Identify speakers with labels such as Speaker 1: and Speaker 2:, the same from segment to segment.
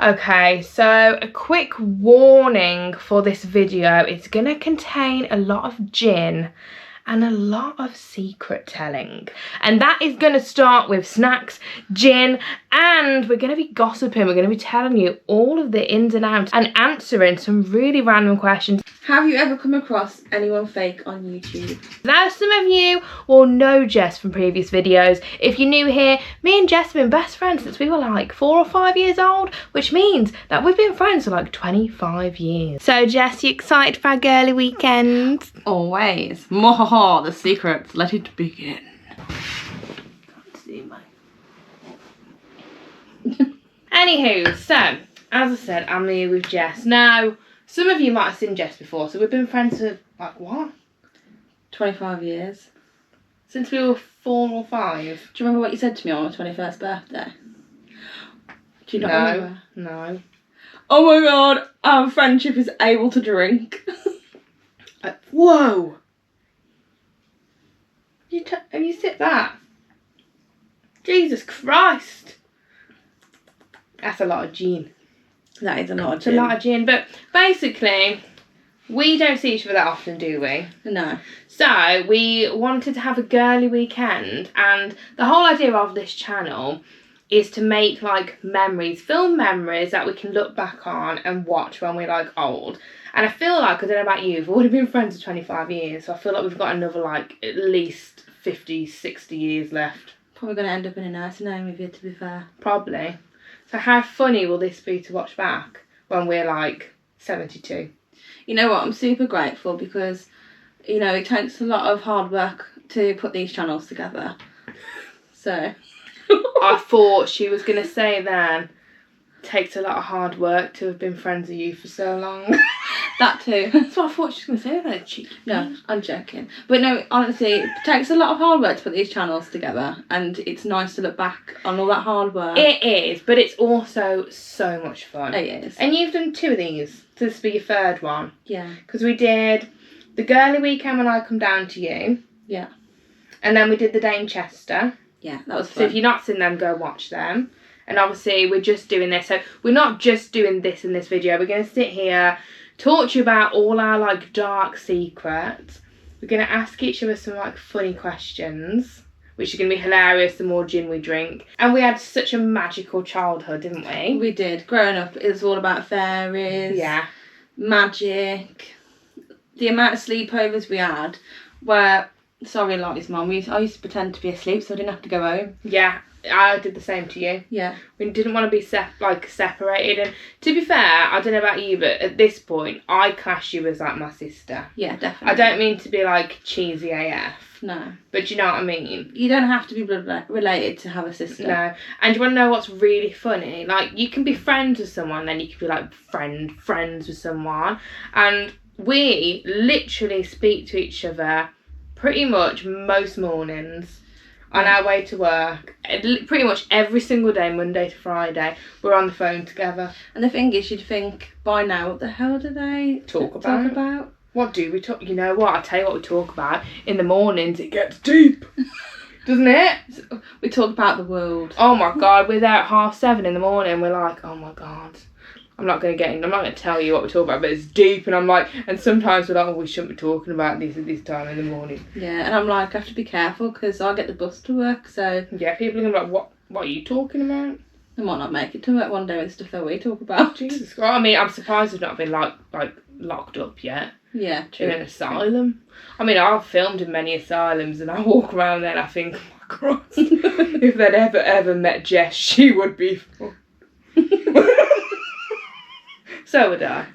Speaker 1: Okay, so a quick warning for this video. It's going to contain a lot of gin and a lot of secret telling. And that is going to start with snacks, gin, and we're going to be gossiping. We're going to be telling you all of the ins and outs and answering some really random questions.
Speaker 2: Have you ever come across anyone fake on YouTube?
Speaker 1: Now, some of you will know Jess from previous videos. If you're new here, me and Jess have been best friends since we were like 4 or 5 years old, which means that we've been friends for like 25 years. So Jess, you excited for our girly weekend?
Speaker 2: Always. Mwahaha, the secrets. Let it begin.
Speaker 1: Can't see my... Anywho, so, as I said, I'm here with Jess. Now, some of you might have seen Jess before, so we've been friends for, like, what?
Speaker 2: 25 years.
Speaker 1: Since we were 4 or 5.
Speaker 2: Do you remember what you said to me on my 21st birthday? Do you not remember?
Speaker 1: No.
Speaker 2: Oh my god, our friendship is able to drink.
Speaker 1: Whoa! Have you sipped that? Jesus Christ! That's a lot of gin.
Speaker 2: That is a lot of
Speaker 1: It's
Speaker 2: gin.
Speaker 1: a lot of gin, but basically, we don't see each other that often, do we?
Speaker 2: No.
Speaker 1: So, we wanted to have a girly weekend, and the whole idea of this channel is to make, like, memories, film memories that we can look back on and watch when we're, like, old. And I feel like, I don't know about you, we've already been friends for 25 years, so I feel like we've got another, like, at least 50, 60 years left.
Speaker 2: Probably going to end up in a nursing home with you, to be fair.
Speaker 1: Probably. So how funny will this be to watch back when we're, like, 72?
Speaker 2: You know what, I'm super grateful because, you know, it takes a lot of hard work to put these channels together. So...
Speaker 1: I thought she was going to say then, takes a lot of hard work to have been friends with you for so long.
Speaker 2: That too.
Speaker 1: That's what I thought she was going to say then, cheeky.
Speaker 2: No, I'm joking. But no, honestly, it takes a lot of hard work to put these channels together, and it's nice to look back on all that hard work.
Speaker 1: It is, but it's also so much fun.
Speaker 2: It is.
Speaker 1: And you've done 2 of these. So this will be your 3rd one.
Speaker 2: Yeah.
Speaker 1: Because we did the girly weekend when I come down to you.
Speaker 2: Yeah.
Speaker 1: And then we did the day in Chester.
Speaker 2: Yeah, that was fun.
Speaker 1: So if you've not seen them, go watch them. And obviously we're just doing this. So we're not just doing this in this video. We're going to sit here, talk to you about all our, like, dark secrets. We're going to ask each other some, like, funny questions, which are going to be hilarious the more gin we drink. And we had such a magical childhood, didn't we?
Speaker 2: We did. Growing up, it was all about fairies.
Speaker 1: Yeah.
Speaker 2: Magic. The amount of sleepovers we had where... Sorry, Lottie's mum. I used to pretend to be asleep so I didn't have to go home.
Speaker 1: Yeah, I did the same to you.
Speaker 2: Yeah.
Speaker 1: We didn't want to be separated. And to be fair, I don't know about you, but at this point, I class you as, like, my sister.
Speaker 2: Yeah, definitely.
Speaker 1: I don't mean to be, like, cheesy AF.
Speaker 2: No.
Speaker 1: But do you know what I mean?
Speaker 2: You don't have to be blood related to have a sister.
Speaker 1: No. And do you want to know what's really funny? Like, you can be friends with someone, then you can be, like, friends with someone. And we literally speak to each other pretty much most mornings on our way to work. Pretty much every single day, Monday to Friday, we're on the phone together.
Speaker 2: And the thing is, you'd think by now, what the hell do they
Speaker 1: talk about? What do we talk? You know what? I'll tell you what we talk about. In the mornings, it gets deep. Doesn't it?
Speaker 2: We talk about the world.
Speaker 1: Oh my God, we're there at 7:30 in the morning. We're like, oh my God. I'm not going to tell you what we talk about, but it's deep. And I'm like, and sometimes we're like, oh, we shouldn't be talking about this at this time in the morning.
Speaker 2: Yeah, and I'm like, I have to be careful because I get the bus to work, so...
Speaker 1: Yeah, people are going to be like, what are you talking about?
Speaker 2: I might not make it to work one day with stuff that we talk about.
Speaker 1: Jesus Christ. I mean, I'm surprised we've not been, like locked up yet.
Speaker 2: Yeah, true.
Speaker 1: In an asylum. I mean, I've filmed in many asylums and I walk around there and I think, oh my God, if they'd ever met Jess, she would be... So would I.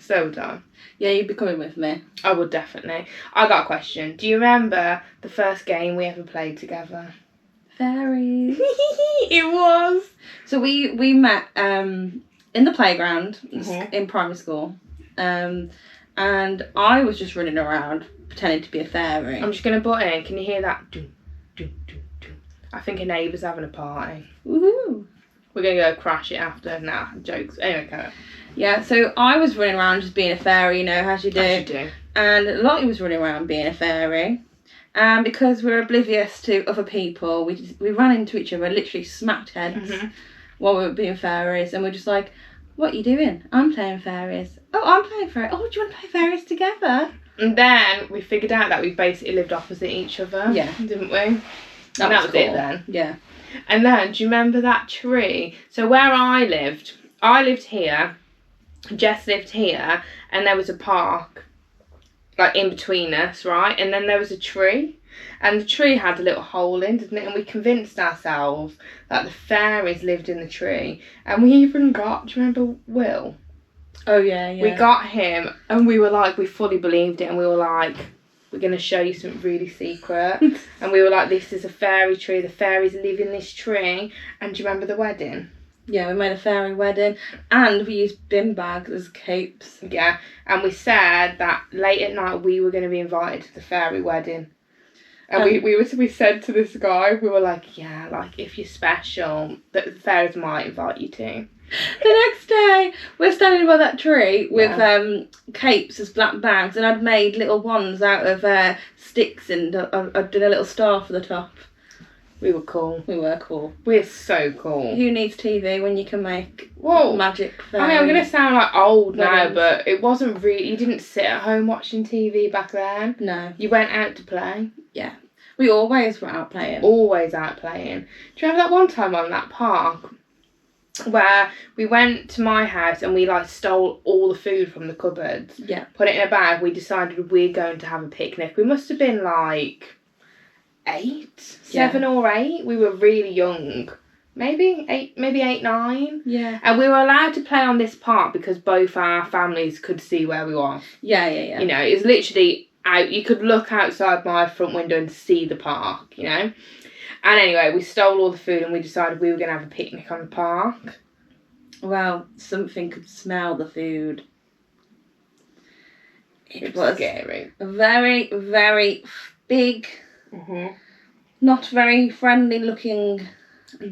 Speaker 2: Yeah, you'd be coming with me.
Speaker 1: I would definitely. I got a question. Do you remember the first game we ever played together?
Speaker 2: Fairies.
Speaker 1: It was.
Speaker 2: So we met in the playground in primary school. And I was just running around pretending to be a fairy.
Speaker 1: I'm just going to butt in. Can you hear that? Doo, doo, doo, doo. I think a neighbour's having a party.
Speaker 2: Woohoo.
Speaker 1: We're going to go crash it after. Nah, jokes. Anyway, go.
Speaker 2: Yeah, so I was running around just being a fairy, you know, as you do.
Speaker 1: As you do.
Speaker 2: And Lottie was running around being a fairy. And because we're oblivious to other people, we ran into each other, literally smacked heads while we were being fairies. And we're just like, What are you doing? I'm playing fairies. Oh, I'm playing fairies. Oh, do you want to play fairies together?
Speaker 1: And then we figured out that we basically lived opposite each other.
Speaker 2: Yeah.
Speaker 1: Didn't we?
Speaker 2: That was
Speaker 1: it
Speaker 2: cool.
Speaker 1: then.
Speaker 2: Yeah.
Speaker 1: And then, do you remember that tree? So where I lived here, Jess lived here, and there was a park, like, in between us, right? And then there was a tree, and the tree had a little hole in, didn't it? And we convinced ourselves that the fairies lived in the tree. And we even got, do you remember Will?
Speaker 2: Oh, yeah, yeah.
Speaker 1: We got him, and we were like, we fully believed it, and we were like, we're going to show you something really secret. And we were like, this is a fairy tree, the fairies live in this tree. And do you remember the wedding?
Speaker 2: Yeah, we made a fairy wedding, and we used bin bags as capes.
Speaker 1: Yeah, and we said that late at night we were going to be invited to the fairy wedding. And we said to this guy, we were like, yeah, like, if you're special, the fairies might invite you to.
Speaker 2: The next day, we're standing by that tree with capes as black bags, and I'd made little wands out of sticks, and I'd done a little star for the top.
Speaker 1: We were cool.
Speaker 2: We were cool.
Speaker 1: We're so cool.
Speaker 2: Who needs TV when you can make magic fairies?
Speaker 1: I mean, I'm going to sound like old now, but it wasn't really... You didn't sit at home watching TV back then.
Speaker 2: No.
Speaker 1: You went out to play.
Speaker 2: Yeah. We always were out playing.
Speaker 1: Always out playing. Do you remember that one time on that park where we went to my house and we, like, stole all the food from the cupboards?
Speaker 2: Yeah.
Speaker 1: Put it in a bag. We decided we're going to have a picnic. We must have been, like, 7 or 8. We were really young. Maybe 8, 9.
Speaker 2: Yeah.
Speaker 1: And we were allowed to play on this park because both our families could see where we were.
Speaker 2: Yeah.
Speaker 1: You know, it was literally out. You could look outside my front window and see the park, you know. And anyway, we stole all the food and we decided we were going to have a picnic on the park.
Speaker 2: Well, something could smell the food.
Speaker 1: It was scary.
Speaker 2: A very, very big, not very friendly looking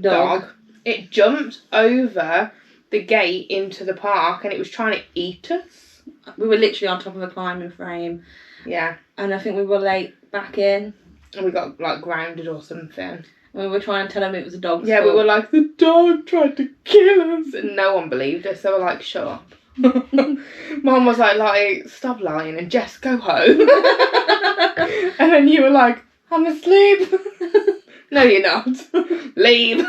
Speaker 2: dog.
Speaker 1: It jumped over the gate into the park and it was trying to eat us.
Speaker 2: We were literally on top of a climbing frame.
Speaker 1: Yeah.
Speaker 2: And I think we were late back in.
Speaker 1: And we got, like, grounded or something.
Speaker 2: We were trying to tell him it was a dog's
Speaker 1: fault. We were like, the dog tried to kill us. And no one believed us. They were like, shut up. Mum was like, stop lying and Jess, go home. And then you were like, I'm asleep. No, you're not. Leave.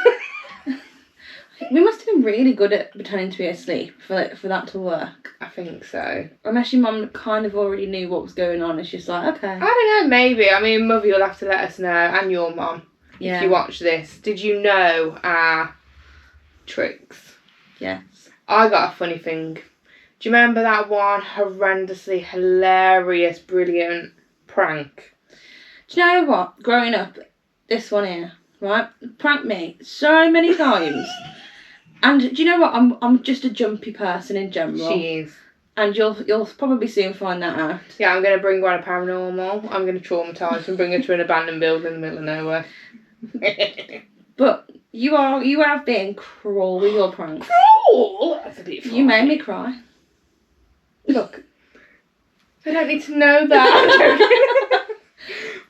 Speaker 2: We must have been really good at pretending to be asleep for that to work.
Speaker 1: I think so.
Speaker 2: Unless your mum kind of already knew what was going on and she's like, okay.
Speaker 1: I don't know, maybe. I mean, Mother, you'll have to let us know, and your mum, if you watch this. Did you know our tricks?
Speaker 2: Yes.
Speaker 1: I got a funny thing. Do you remember that one horrendously hilarious, brilliant prank?
Speaker 2: Do you know what? Growing up, this one here, right, pranked me so many times. And do you know what? I'm just a jumpy person in general.
Speaker 1: She is.
Speaker 2: And you'll probably soon find that out.
Speaker 1: Yeah, I'm going to bring her on a paranormal. I'm going to traumatise and bring her to an abandoned building in the middle of nowhere.
Speaker 2: But you have been cruel with your pranks.
Speaker 1: Cruel? That's a bit funny.
Speaker 2: You made me cry.
Speaker 1: Look, I don't need to know that.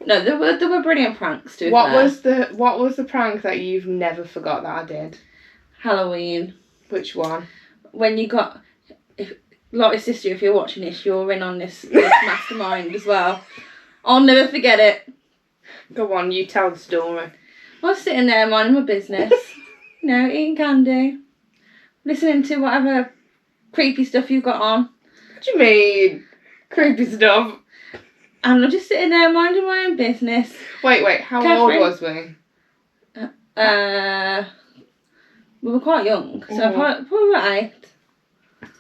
Speaker 2: No, there were brilliant pranks too.
Speaker 1: What was the prank that you've never forgot that I did?
Speaker 2: Halloween.
Speaker 1: Which one?
Speaker 2: When you got, Lottie's sister, if you're watching this, you're in on this mastermind as well. I'll never forget it.
Speaker 1: Go on, you tell the story.
Speaker 2: I was sitting there minding my business, eating candy, listening to whatever creepy stuff you've got on.
Speaker 1: What do you mean? Creepy stuff?
Speaker 2: And I'm just sitting there minding my own business.
Speaker 1: Wait, how old was we?
Speaker 2: We were quite young, so probably about 8.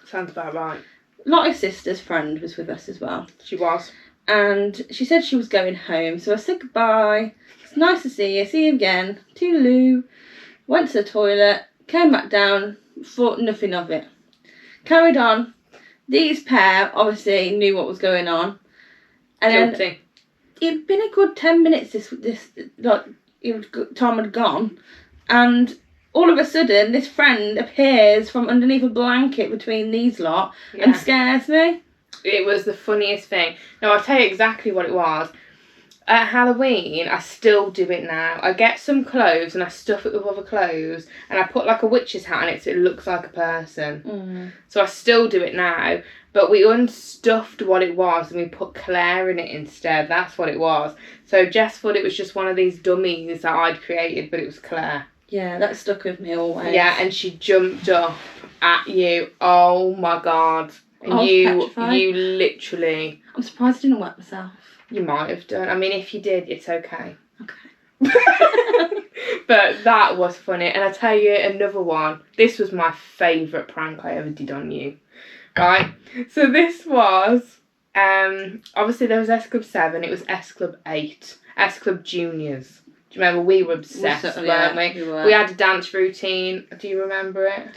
Speaker 1: Sounds about right.
Speaker 2: Lottie's sister's friend was with us as well.
Speaker 1: She was.
Speaker 2: And she said she was going home, so I said goodbye. It's nice to see you. See you again. Toodaloo. Went to the toilet, came back down, thought nothing of it. Carried on. These pair obviously knew what was going on. And
Speaker 1: Guilty.
Speaker 2: then it'd been a good 10 minutes time had gone, and all of a sudden this friend appears from underneath a blanket between these lot and scares me.
Speaker 1: It was the funniest thing. No, I'll tell you exactly what it was. At Halloween, I still do it now. I get some clothes and I stuff it with other clothes and I put like a witch's hat on it so it looks like a person. So I still do it now, but we unstuffed what it was and we put Claire in it instead. That's what it was. So Jess thought it was just one of these dummies that I'd created, but it was Claire.
Speaker 2: Yeah, that stuck with me always.
Speaker 1: Yeah, and she jumped up at you. Oh my God. And
Speaker 2: I was petrified.
Speaker 1: you literally...
Speaker 2: I'm surprised I didn't wet myself.
Speaker 1: You might have done. I mean, if you did, it's okay.
Speaker 2: Okay.
Speaker 1: But that was funny. And I tell you another one. This was my favourite prank I ever did on you. Right? So this was... obviously there was S Club 7. It was S Club 8. S Club Juniors. Do you remember? We were obsessed, weren't we?
Speaker 2: We were.
Speaker 1: We had a dance routine. Do you remember it?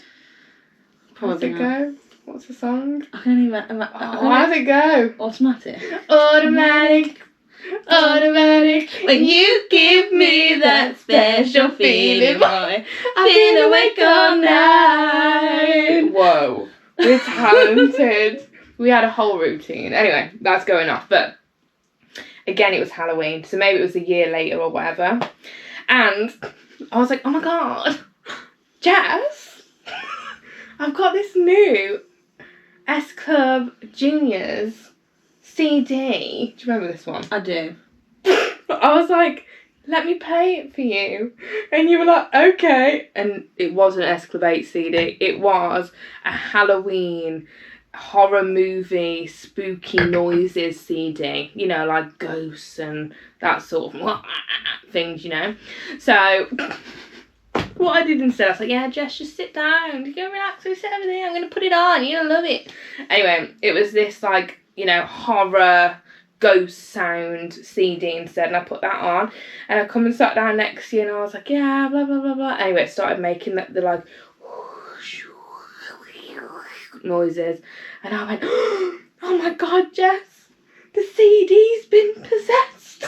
Speaker 2: Probably
Speaker 1: How's it go? What's the song?
Speaker 2: I can't even...
Speaker 1: How's it go?
Speaker 2: Automatic.
Speaker 1: Automatic. When you give me that special feeling, boy, I've been awake all night. Whoa. We're talented. We had a whole routine. Anyway, that's going off. But again, it was Halloween. So maybe it was a year later or whatever. And I was like, oh my God, Jess, I've got this new S Club Juniors CD. Do you remember this one?
Speaker 2: I do.
Speaker 1: I was like, let me play it for you. And you were like, okay. And it wasn't an S Club 8 CD. It was a Halloween horror movie spooky noises CD. You know, like ghosts and that sort of things, you know. So... what I did instead, I was like, yeah, Jess, just sit down. Go relax, we sit over there. I'm going to put it on. You're going to love it. Anyway, it was this, like, you know, horror ghost sound CD instead. And I put that on. And I come and sat down next to you and I was like, yeah, blah, blah, blah, blah. Anyway, it started making the like, noises. And I went, oh my God, Jess, the CD's been possessed.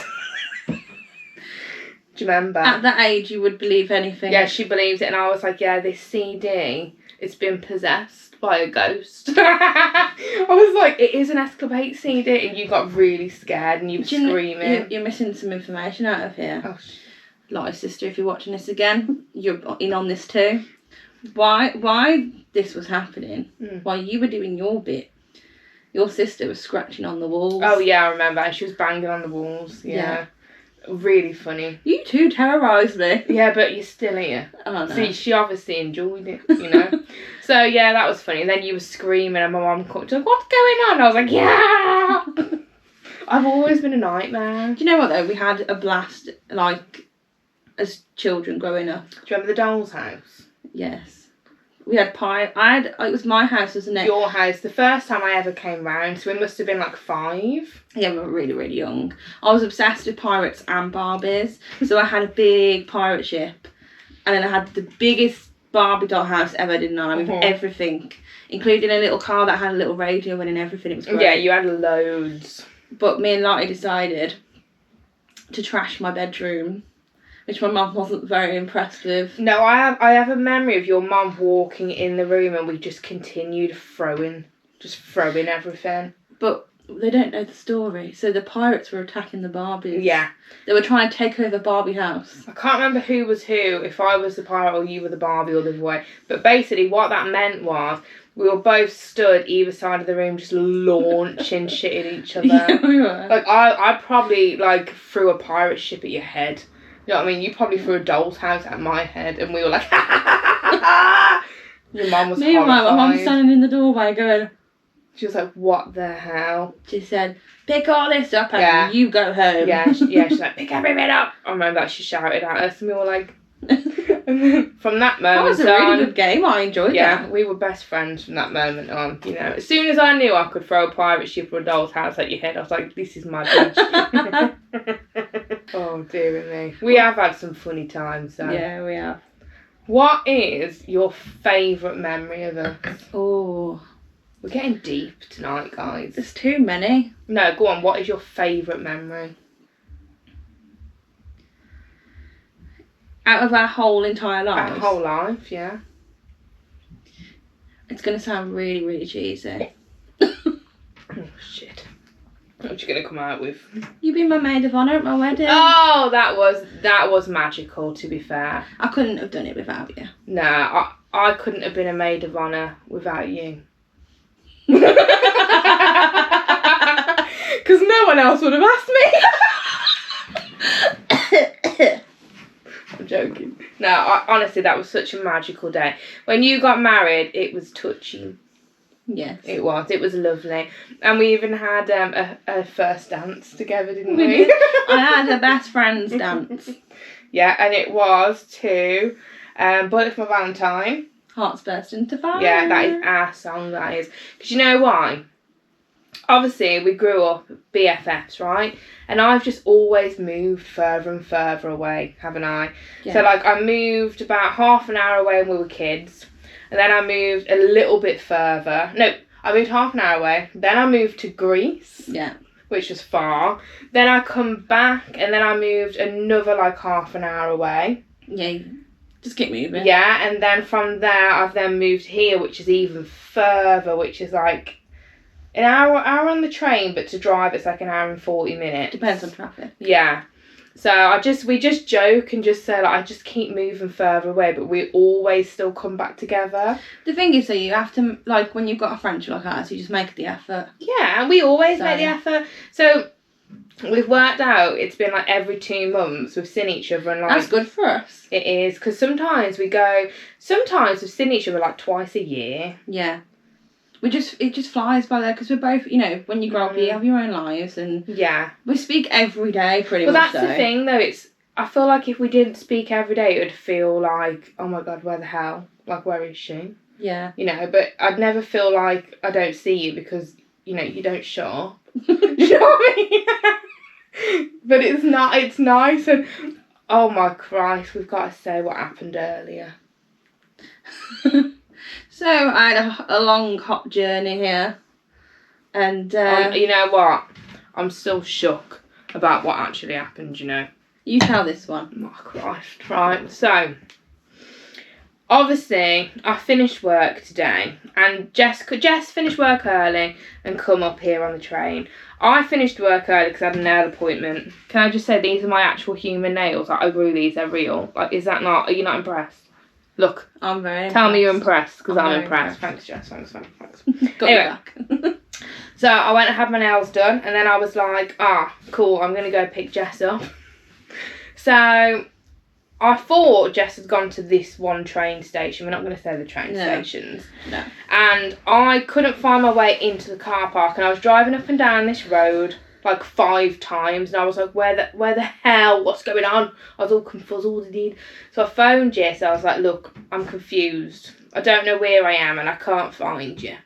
Speaker 1: Do you remember?
Speaker 2: At that age, you would believe anything.
Speaker 1: Yeah, she believed it, and I was like, yeah, this CD, it's been possessed by a ghost. I was like, it is an S Club 8 CD, and you got really scared, and you were screaming.
Speaker 2: You're missing some information out of here.
Speaker 1: Oh,
Speaker 2: Lie, sister, if you're watching this again, you're in on this too. Why this was happening, while you were doing your bit, your sister was scratching on the walls.
Speaker 1: Oh, yeah, I remember. And she was banging on the walls, yeah. Really funny.
Speaker 2: You two terrorised me.
Speaker 1: Yeah, but you're still here.
Speaker 2: Oh, no.
Speaker 1: See, she obviously enjoyed it, you know. So, yeah, that was funny. And then you were screaming and my mum called. She's like, what's going on? I was like, yeah! I've always been a nightmare.
Speaker 2: Do you know what, though? We had a blast, like, as children growing up.
Speaker 1: Do you remember the doll's house?
Speaker 2: Yes. We had pie. It was my house, wasn't it?
Speaker 1: Your house. The first time I ever came round, so we must have been like 5.
Speaker 2: Yeah, we were really, really young. I was obsessed with pirates and Barbies. So I had a big pirate ship. And then I had the biggest Barbie doll house ever, didn't I? With everything. Including a little car that had a little radio in and everything. It was great.
Speaker 1: Yeah, you had loads.
Speaker 2: But me and Lottie decided to trash my bedroom, which my mum wasn't very impressed with.
Speaker 1: No, I have a memory of your mum walking in the room and we just continued throwing everything.
Speaker 2: But they don't know the story. So the pirates were attacking the Barbies.
Speaker 1: Yeah.
Speaker 2: They were trying to take over Barbie house.
Speaker 1: I can't remember who was who, if I was the pirate or you were the Barbie or the other way. But basically what that meant was we were both stood either side of the room just launching shit at each other.
Speaker 2: Yeah, we were.
Speaker 1: Like, I probably, like, threw a pirate ship at your head. You know what I mean? You probably threw a doll's house at my head and we were like, ha ha ha ha. Your mum was
Speaker 2: Meanwhile,
Speaker 1: horrified.
Speaker 2: my mum's standing in the doorway going...
Speaker 1: She was like, what the hell?
Speaker 2: She said, pick all this up and you go home.
Speaker 1: Yeah, she's like, pick everything up. I remember that she shouted at us and we were like... And then from that moment
Speaker 2: That was a really good game. I enjoyed that.
Speaker 1: Yeah, we were best friends from that moment on. You know, as soon as I knew I could throw a pirate ship or a doll's house at your head, I was like, this is my bitch. Oh, dear me. We have had some funny times, though.
Speaker 2: Yeah, we have.
Speaker 1: What is your favourite memory of us?
Speaker 2: Oh.
Speaker 1: We're getting deep tonight, guys.
Speaker 2: There's too many.
Speaker 1: No, go on. What is your favourite memory?
Speaker 2: Out of our whole entire lives?
Speaker 1: Our whole life, yeah.
Speaker 2: It's going to sound really, really cheesy.
Speaker 1: Oh, shit. What you going to come out with?
Speaker 2: You be my maid of honour at my wedding.
Speaker 1: Oh, that was magical, to be fair.
Speaker 2: I couldn't have done it without you.
Speaker 1: No, I couldn't have been a maid of honour without you. Because no one else would have asked me. I'm joking. No, honestly, that was such a magical day. When you got married, it was touching.
Speaker 2: Yes.
Speaker 1: It was lovely. And we even had a first dance together, didn't we?
Speaker 2: I had a best friends dance.
Speaker 1: Yeah, and it was to Bullet for My Valentine.
Speaker 2: Hearts Burst into Fire.
Speaker 1: Yeah, that is our song, that is. Because you know why? Obviously, we grew up BFFs, right? And I've just always moved further and further away, haven't I?
Speaker 2: Yeah.
Speaker 1: So, like, I moved about half an hour away when we were kids. And then I moved a little bit further. No, I moved half an hour away. Then I moved to Greece.
Speaker 2: Yeah.
Speaker 1: Which was far. Then I come back and then I moved another, like, half an hour away.
Speaker 2: Yeah. Just keep moving.
Speaker 1: Yeah, and then from there, I've then moved here, which is even further, which is like an hour on the train, but to drive, it's like an hour and 40 minutes.
Speaker 2: Depends on traffic.
Speaker 1: Yeah. So we just joke and just say, like, I just keep moving further away, but we always still come back together.
Speaker 2: The thing is, though, you have to, like, when you've got a friendship like ours, you just make the effort.
Speaker 1: Yeah, and we always make the effort. So we've worked out, it's been like every 2 months we've seen each other, and like
Speaker 2: that's good for us.
Speaker 1: It is, because sometimes we've seen each other like twice a year.
Speaker 2: Yeah. It just flies by there, because we're both, you know, when you grow up, you have your own lives, and
Speaker 1: yeah,
Speaker 2: we speak every day pretty much.
Speaker 1: Well, that's the thing, though. I feel like if we didn't speak every day, it would feel like, oh my God, where the hell? Like, where is she?
Speaker 2: Yeah.
Speaker 1: You know, but I'd never feel like I don't see you because, you know, you don't show up. You know what I mean? But it's nice, and oh my Christ, we've got to say what happened earlier.
Speaker 2: So I had a long, hot journey here, and
Speaker 1: you know what? I'm still shook about what actually happened, you know.
Speaker 2: You tell this one.
Speaker 1: Oh Christ, right. So, obviously, I finished work today, and Jess finished work early and come up here on the train. I finished work early because I had a nail appointment. Can I just say, these are my actual human nails? Like, I grew these, they're real. Like, are you not impressed? Look.
Speaker 2: I'm very impressed.
Speaker 1: Tell me you're impressed, because I'm
Speaker 2: impressed.
Speaker 1: Thanks, Jess. Thanks.
Speaker 2: Got
Speaker 1: Anyway,
Speaker 2: you back.
Speaker 1: So I went and had my nails done, and then I was like, cool, I'm going to go pick Jess up. So I thought Jess had gone to this one train station. We're not going to say the train stations.
Speaker 2: No.
Speaker 1: And I couldn't find my way into the car park, and I was driving up and down this road like 5 times, and I was like, where the hell, what's going on? I was all confuzzled indeed. So I phoned Jess. I was like, look, I'm confused. I don't know where I am, and I can't find you.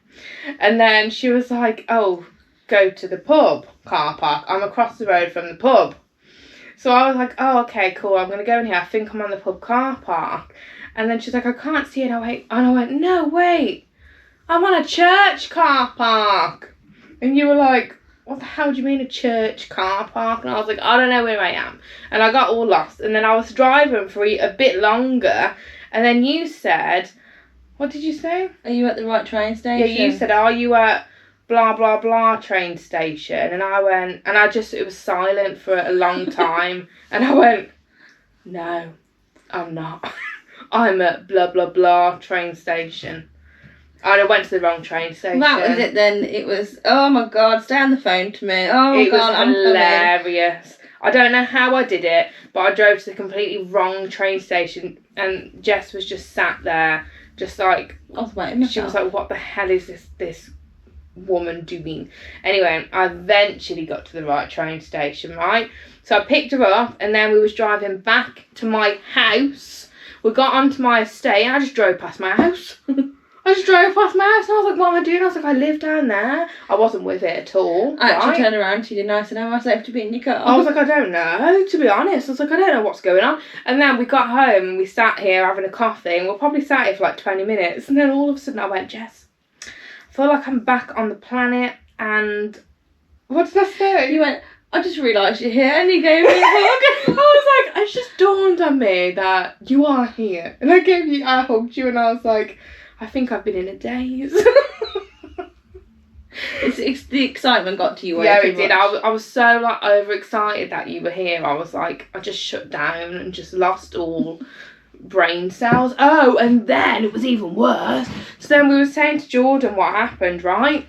Speaker 1: And then she was like, oh, go to the pub car park. I'm across the road from the pub. So I was like, oh, okay, cool. I'm going to go in here. I think I'm on the pub car park. And then she's like, I can't see it. And I went, no, wait. I'm on a church car park. And you were like, what the hell do you mean a church car park? And I was like, I don't know where I am. And I got all lost. And then I was driving for a bit longer. And then you said, what did you say?
Speaker 2: Are you at the right train station?
Speaker 1: Yeah, you said, are you at blah, blah, blah train station? And I went, and it was silent for a long time. And I went, no, I'm not. I'm at blah, blah, blah train station. And I went to the wrong train station.
Speaker 2: That was it then. It was, oh my God, stay on the phone to me. Oh my God, I'm
Speaker 1: hilarious. I don't know how I did it, but I drove to the completely wrong train station, and Jess was just sat there, just like,
Speaker 2: I was waiting.
Speaker 1: She was like, what the hell is this woman doing? Anyway, I eventually got to the right train station, right? So I picked her up, and then we was driving back to my house. We got onto my estate, and I just drove past my house. I just drove past my house, and I was like, what am I doing? I was like, I live down there. I wasn't with it at all.
Speaker 2: I actually turned around to you, didn't I? I said, am I safe to be in your car?
Speaker 1: I was like, I don't know, to be honest. I was like, I don't know what's going on. And then we got home, and we sat here having a coffee, and we probably sat here for like 20 minutes. And then all of a sudden I went, Jess, I feel like I'm back on the planet, and what did I say?
Speaker 2: You went, I just realised you're here, and you gave me a hug.
Speaker 1: I was like, it's just dawned on me that you are here. And I hugged you, and I was like, I think I've been in a daze.
Speaker 2: It's the excitement got to you.
Speaker 1: Yeah, it did. I was so like overexcited that you were here. I was like, I just shut down and just lost all brain cells. Oh, and then it was even worse. So then we were saying to Jordan what happened, right?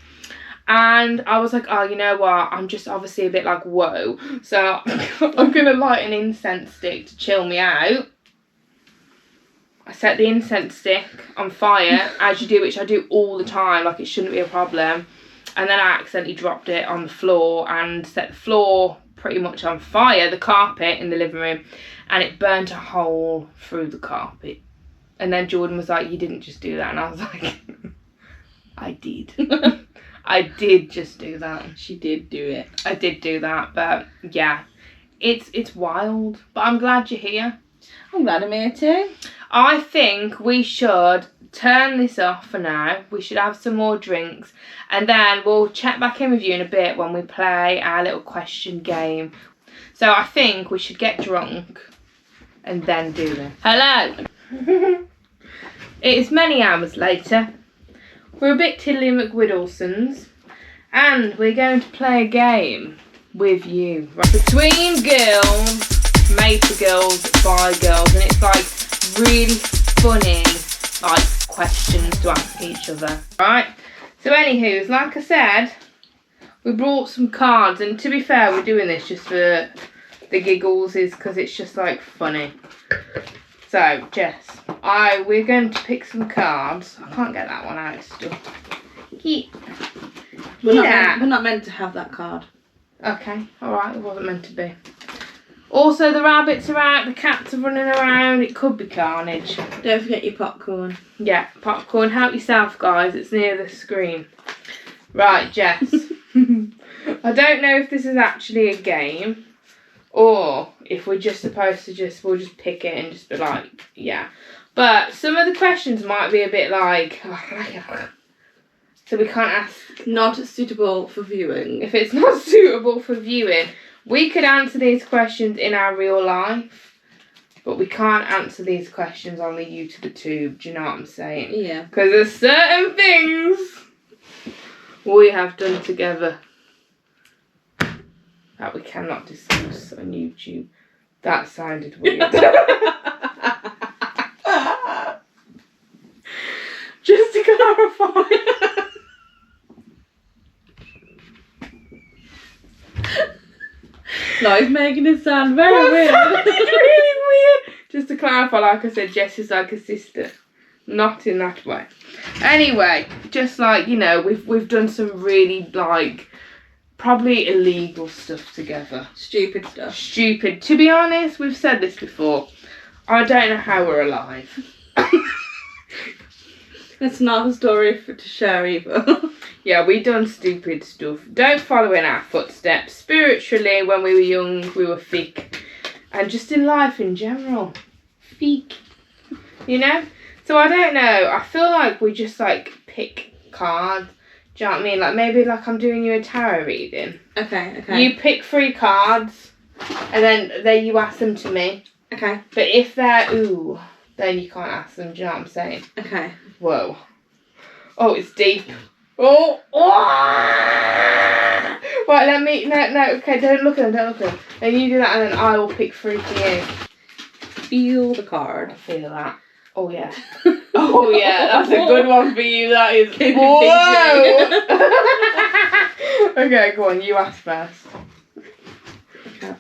Speaker 1: And I was like, oh, you know what? I'm just obviously a bit like, whoa. So I'm going to light an incense stick to chill me out. I set the incense stick on fire, as you do, which I do all the time. Like, it shouldn't be a problem. And then I accidentally dropped it on the floor and set the floor pretty much on fire, the carpet in the living room. And it burnt a hole through the carpet. And then Jordan was like, you didn't just do that. And I was like, I did. I did just do that.
Speaker 2: She did do it.
Speaker 1: I did do that, but yeah, it's wild. But I'm glad you're here.
Speaker 2: I'm glad I'm here too.
Speaker 1: I think we should turn this off for now. We should have some more drinks, and then we'll check back in with you in a bit when we play our little question game. So I think we should get drunk and then do this. Hello. It is many hours later. We're a bit tiddly McWiddlesons, and we're going to play a game with you. Right? Between girls, made for girls, by girls, and it's like really funny, like questions to ask each other. Right? So anywho, like I said, we brought some cards, and to be fair, we're doing this just for the giggles, is because it's just like funny. So, Jess, we're going to pick some cards. I can't get that one out still.
Speaker 2: We're not meant to have that card.
Speaker 1: Okay, alright, it wasn't meant to be. Also, the rabbits are out, the cats are running around, it could be carnage.
Speaker 2: Don't forget your popcorn.
Speaker 1: Yeah, popcorn, help yourself guys, it's near the screen. Right, Jess. I don't know if this is actually a game, or if we're just supposed to we'll just pick it and just be like, yeah. But some of the questions might be a bit like, so we can't ask.
Speaker 2: Not suitable for viewing.
Speaker 1: If it's not suitable for viewing, we could answer these questions in our real life, but we can't answer these questions on the YouTube tube. Do you know what I'm saying?
Speaker 2: Yeah.
Speaker 1: Because there's certain things we have done together that we cannot discuss on YouTube. That sounded weird. Just to clarify.
Speaker 2: No, it's making it sound very weird.
Speaker 1: That sounded really weird. Just to clarify, like I said, Jess is like a sister. Not in that way. Anyway, just like, you know, we've done some really like probably illegal stuff together.
Speaker 2: Stupid stuff.
Speaker 1: Stupid. To be honest, we've said this before. I don't know how we're alive.
Speaker 2: It's not a story to share either.
Speaker 1: Yeah, we done stupid stuff. Don't follow in our footsteps. Spiritually, when we were young, we were thick. And just in life in general. Thick. You know? So I don't know. I feel like we just like pick cards. Do you know what I mean? Like maybe like I'm doing you a tarot reading.
Speaker 2: Okay.
Speaker 1: You pick 3 cards. And then you ask them to me.
Speaker 2: Okay.
Speaker 1: But if they're ooh, then you can't ask them. Do you know what I'm saying?
Speaker 2: Okay.
Speaker 1: Whoa. Oh, it's deep. Oh. Right, let me. No. Okay, don't look at them. Then you do that, and then I will pick 3 for you.
Speaker 2: Feel the card.
Speaker 1: I feel that. Oh yeah. Oh yeah, that's a good one for you. That is. Whoa. Okay, go on. You ask first.
Speaker 2: Okay.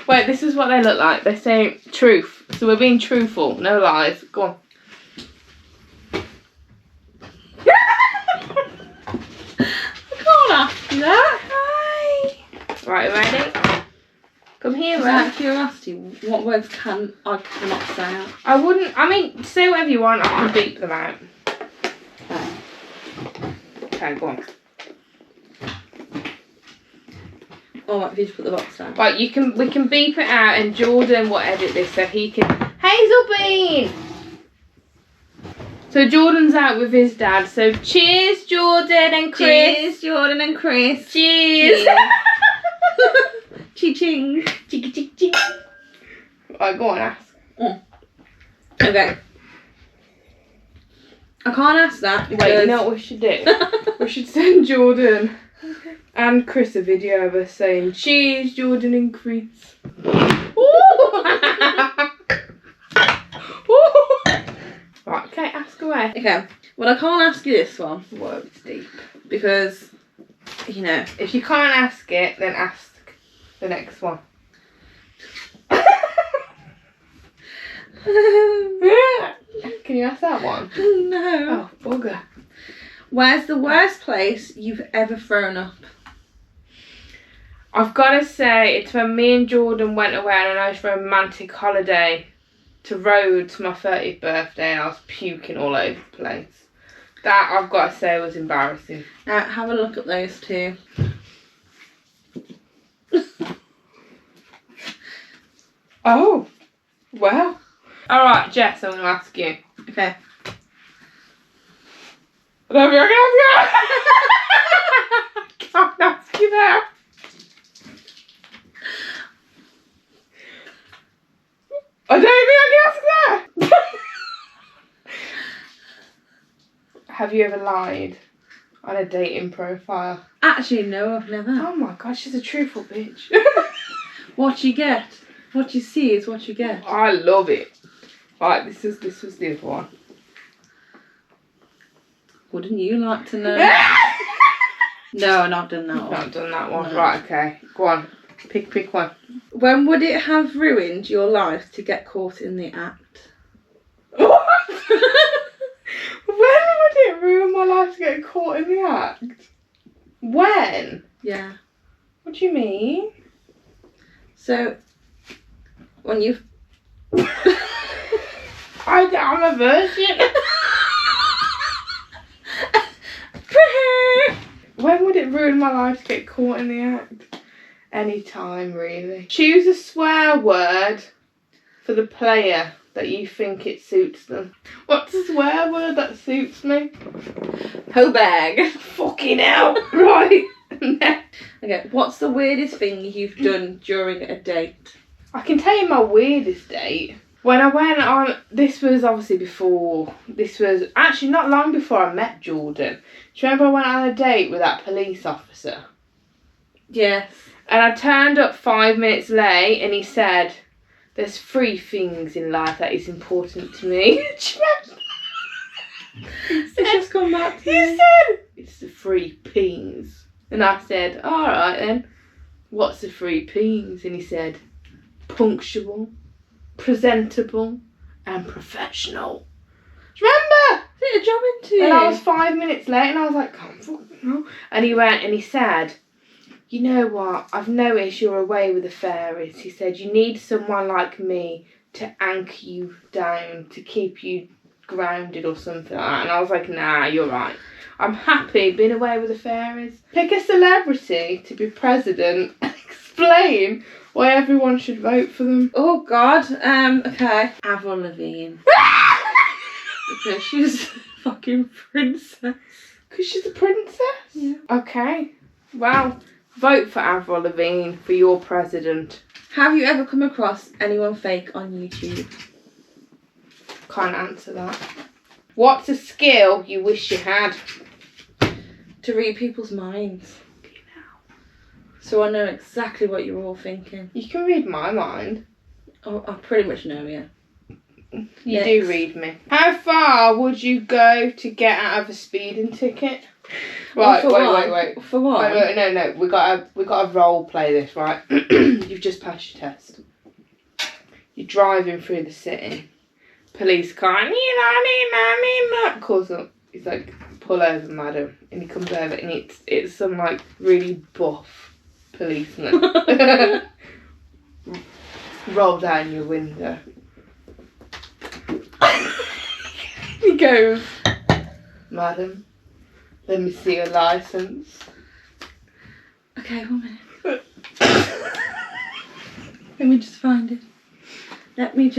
Speaker 1: Wait, this is what they look like. They say truth. So we're being truthful, no lies. Go on.
Speaker 2: I can't ask you that.
Speaker 1: Hi. Right, ready? Come here,
Speaker 2: Just
Speaker 1: right?
Speaker 2: out of curiosity, what words I cannot say out?
Speaker 1: I wouldn't. I mean, say whatever you want. I can beep them out. Okay, go on.
Speaker 2: Oh, what if you just put the box down?
Speaker 1: Right, we can beep it out, and Jordan will edit this so he can. Hazel Bean. So Jordan's out with his dad. So cheers, Jordan and Chris.
Speaker 2: Cheers, Jordan and Chris.
Speaker 1: Cheers.
Speaker 2: Ching.
Speaker 1: Ching, ching, ching. Right, go on, ask.
Speaker 2: Okay. I can't ask that because...
Speaker 1: Wait, you know what we should do? We should send Jordan and Chris a video of us saying, cheese, Jordan and Chris. Right, okay, ask away.
Speaker 2: Okay, well I can't ask you this one.
Speaker 1: Whoa, it's deep.
Speaker 2: Because, you know...
Speaker 1: If you can't ask it, then ask the next one. Can you ask that one?
Speaker 2: No.
Speaker 1: Oh, bugger.
Speaker 2: Where's the worst place you've ever thrown up?
Speaker 1: I've got to say, it's when me and Jordan went away on a nice romantic holiday to Rhodes for my 30th birthday, and I was puking all over the place. That, I've got to say, was embarrassing.
Speaker 2: Now, have a look at those two.
Speaker 1: Oh, well. Alright, Jess, I'm going to ask you.
Speaker 2: Okay.
Speaker 1: I don't think I can ask you. I can't ask you now. I don't think I can ask that. Have you ever lied on a dating profile?
Speaker 2: Actually, no, I've never.
Speaker 1: Oh my god, she's a truthful bitch.
Speaker 2: What you get. What you see is what you get.
Speaker 1: I love it. Right, this was the other one.
Speaker 2: Wouldn't you like to know? No, I've not done that one.
Speaker 1: Not done that one.
Speaker 2: No.
Speaker 1: Right, okay. Go on. Pick one.
Speaker 2: When would it have ruined your life to get caught in the act?
Speaker 1: What? When would it ruin my life to get caught in the act? When?
Speaker 2: Yeah.
Speaker 1: What do you mean?
Speaker 2: So, when you've...
Speaker 1: I'm a virgin. When would it ruin my life to get caught in the act? Any time, really. Choose a swear word for the player that you think it suits them. What's a swear word that suits me?
Speaker 2: Hoe bag.
Speaker 1: Fucking hell. Right.
Speaker 2: Okay, what's the weirdest thing you've done during a date?
Speaker 1: I can tell you my weirdest date. When I went on, this was obviously before, this was actually not long before I met Jordan. Do you remember I went on a date with that police officer?
Speaker 2: Yes.
Speaker 1: And I turned up 5 minutes late and he said, there's 3 things in life that is important to me. Do you remember?
Speaker 2: It's just come back to
Speaker 1: He
Speaker 2: me.
Speaker 1: said, it's the 3 P's. And I said, alright then, what's the 3 P's? And he said, punctual, presentable, and professional. Do you remember?
Speaker 2: Did a job into
Speaker 1: And I was 5 minutes late and I was like, can't fucking know. And he went and he said, you know what, I've noticed you're away with the fairies. He said, you need someone like me to anchor you down, to keep you grounded or something like that. And I was like, nah, you're right. I'm happy being away with the fairies. Pick a celebrity to be president and explain why everyone should vote for them.
Speaker 2: Oh God. Okay. Avril Lavigne. Because she's a fucking princess.
Speaker 1: Because she's a princess?
Speaker 2: Yeah.
Speaker 1: Okay. Well, vote for Avril Lavigne for your president.
Speaker 2: Have you ever come across anyone fake on YouTube?
Speaker 1: Can't answer that. What's a skill you wish you had?
Speaker 2: To read people's minds. So I know exactly what you're all thinking.
Speaker 1: You can read my mind.
Speaker 2: Oh, I pretty much know, yeah.
Speaker 1: You do read me. How far would you go to get out of a speeding ticket? Right, wait.
Speaker 2: For what?
Speaker 1: Wait, no. We got to role play this, right? You've just passed your test. You're driving through the city. Police car, calls up. He's like, pull over, madam. And he comes over and it's some like really buff policeman. Roll down your window. He goes, madam, let me see your license.
Speaker 2: Okay, 1 minute. Let me just find it. And then he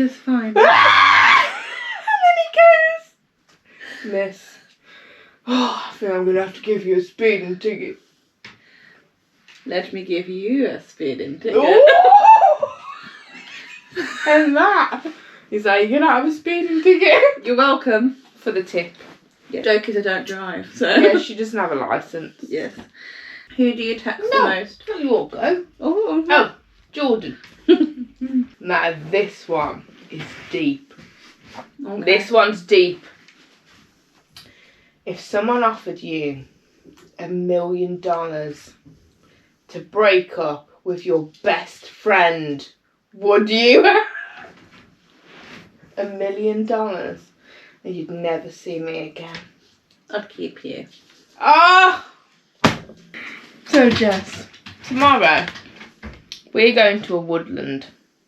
Speaker 2: goes,
Speaker 1: miss, I think I'm going to have to give you a speeding ticket.
Speaker 2: let me give you a speeding ticket.
Speaker 1: And that is how you're going to have a speeding ticket.
Speaker 2: You're welcome.
Speaker 1: For the tip.
Speaker 2: Yeah. Joke is I don't drive, so.
Speaker 1: Yeah, she doesn't have a licence.
Speaker 2: Yes. Who do you text the
Speaker 1: No,
Speaker 2: most?
Speaker 1: not your go.
Speaker 2: Oh.
Speaker 1: Oh, Jordan. Now this one is deep.
Speaker 2: Okay.
Speaker 1: This one's deep. If someone offered you $1 million to break up with your best friend, would you? $1 million and you'd never see me again.
Speaker 2: I'd keep you.
Speaker 1: Ah! So Jess, tomorrow we're going to a woodland.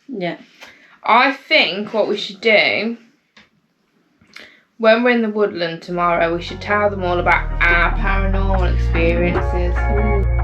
Speaker 2: Yeah.
Speaker 1: I think what we should do when we're in the woodland tomorrow, we should tell them all about our paranormal experiences.